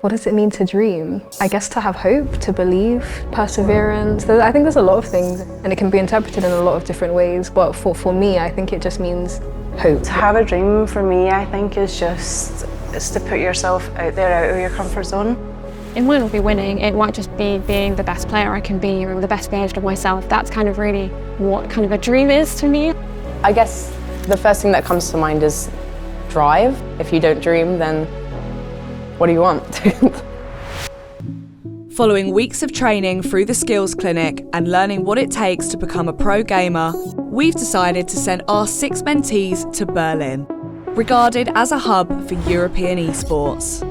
What does it mean to dream? I guess to have hope, to believe, perseverance. I think there's a lot of things, and it can be interpreted in a lot of different ways, but for me, I think it just means hope. To have a dream for me, I think, is to put yourself out there, out of your comfort zone. It might not be winning, it might just be being the best player I can be, or the best version of myself. That's kind of really what kind of a dream is to me. I guess the first thing that comes to mind is drive. If you don't dream, then what do you want? Following weeks of training through the skills clinic and learning what it takes to become a pro gamer, we've decided to send our 6 mentees to Berlin, regarded as a hub for European esports.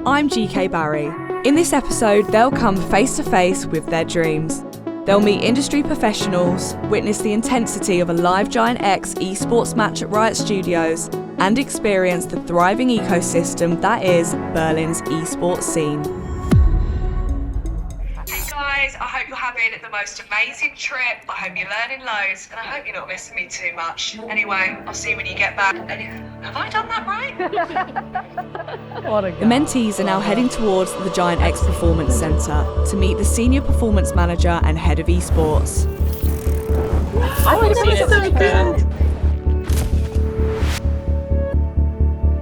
I'm GK Barry. In this episode, they'll come face to face with their dreams. They'll meet industry professionals, witness the intensity of a live GIANTX esports match at Riot Studios, and experience the thriving ecosystem that is Berlin's esports scene. Hey guys, I hope you're having the most amazing trip. I hope you're learning loads, and I hope you're not missing me too much. Anyway, I'll see you when you get back. Have I done that right? The mentees are now heading towards the GIANTX Performance Centre to meet the Senior Performance Manager and Head of Esports.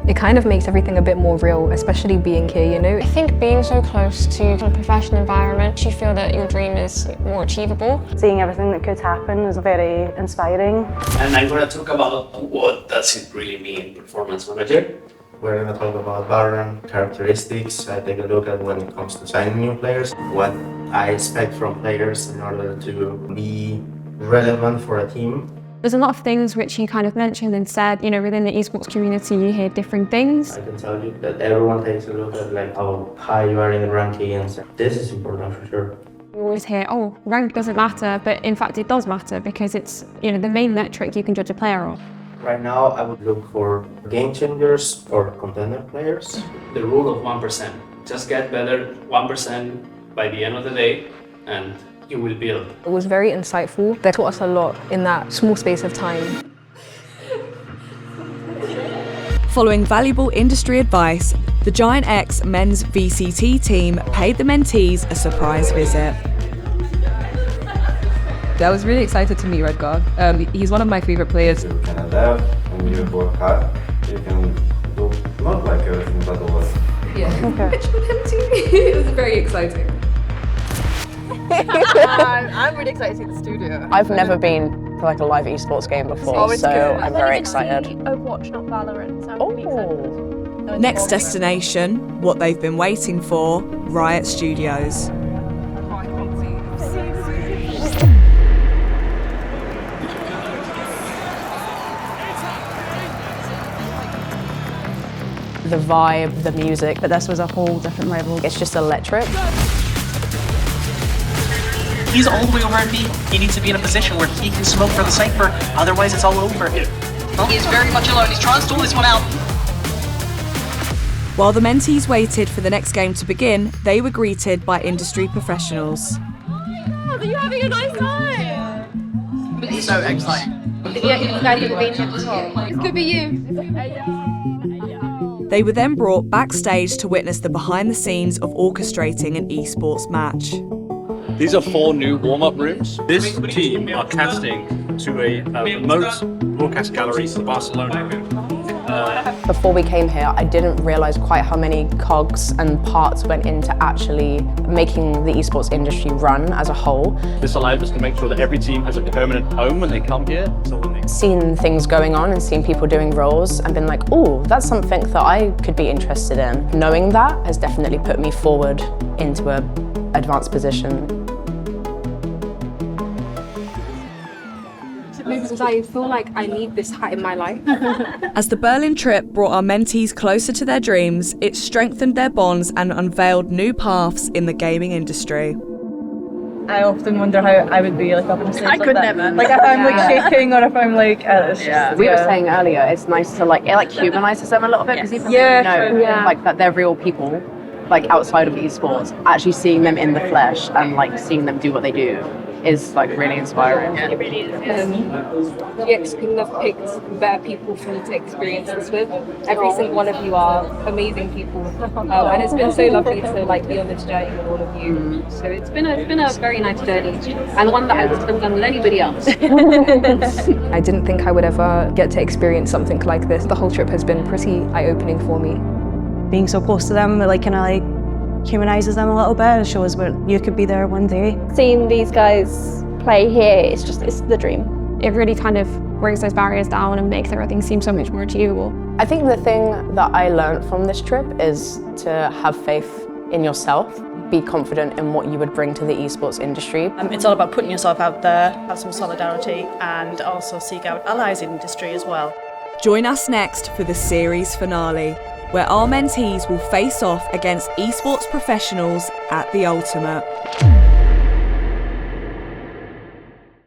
It kind of makes everything a bit more real, especially being here, you know? I think being so close to a professional environment, you feel that your dream is more achievable. Seeing everything that could happen is very inspiring. And I'm going to talk about what does it really mean, performance manager. We're going to talk about Valorant characteristics. I take a look at when it comes to signing new players, what I expect from players in order to be relevant for a team. There's a lot of things which you kind of mentioned and said, you know, within the esports community you hear different things. I can tell you that everyone takes a look at like how high you are in the rankings. This is important for sure. You always hear, oh, rank doesn't matter, but in fact it does matter because it's, you know, the main metric you can judge a player on. Right now I would look for game changers or contender players. The rule of 1%. Just get better 1% by the end of the day, and you will build. It was very insightful. They taught us a lot in that small space of time. Following valuable industry advice, the GIANTX men's VCT team paid the mentees a surprise visit. I was really excited to meet Redguard. He's one of my favourite players. You can adapt and you work hard. You can do not like everything but a lot. Yeah, Okay. it was very exciting. I'm really excited to see the studio. I've never been to like a live esports game before, so I'm very excited. Overwatch, not Valorant, so Oh. Next destination, what they've been waiting for, Riot Studios. The vibe, the music, but this was a whole different level. It's just electric. He's all the way over at B. He needs to be in a position where he can smoke for the Cypher, otherwise it's all over. He is very much alone. He's trying to stall this one out. While the mentees waited for the next game to begin, they were greeted by industry professionals. Are you having a nice time? It's so exciting. Yeah, you guys have been here before. It could be you. They were then brought backstage to witness the behind the scenes of orchestrating an esports match. These are 4 new warm-up rooms. This team are casting to a remote broadcast gallery for Barcelona. Before we came here, I didn't realise quite how many cogs and parts went into actually making the esports industry run as a whole. This allowed us to make sure that every team has a permanent home when they come here. So when they Seen things going on and seen people doing roles and been like, oh, that's something that I could be interested in. Knowing that has definitely put me forward into an advanced position. Because I feel like I need this hat in my life. As the Berlin trip brought our mentees closer to their dreams, it strengthened their bonds and unveiled new paths in the gaming industry. I often wonder how I would be like up on stage. I could never. Like if I'm like shaking or if I'm like. We were saying earlier, it's nice to like, it like humanises them a little bit because even though you know like that they're real people, like outside of esports, actually seeing them in the flesh and like seeing them do what they do is like really inspiring. It really is. GX couldn't have picked better people for me to experience this with. Every single one of you are amazing people, and it's been so lovely to like be on this journey with all of you. So it's been a very nice journey, and one that I wouldn't have done with anybody else. I didn't think I would ever get to experience something like this. The whole trip has been pretty eye-opening for me. Being so close to them, like kind of like humanises them a little bit and shows where you could be there one day. Seeing these guys play here, it's the dream. It really kind of brings those barriers down and makes everything seem so much more achievable. I think the thing that I learned from this trip is to have faith in yourself, be confident in what you would bring to the esports industry. It's all about putting yourself out there, have some solidarity, and also seek out allies in industry as well. Join us next for the series finale, where our mentees will face off against esports professionals at the ultimate.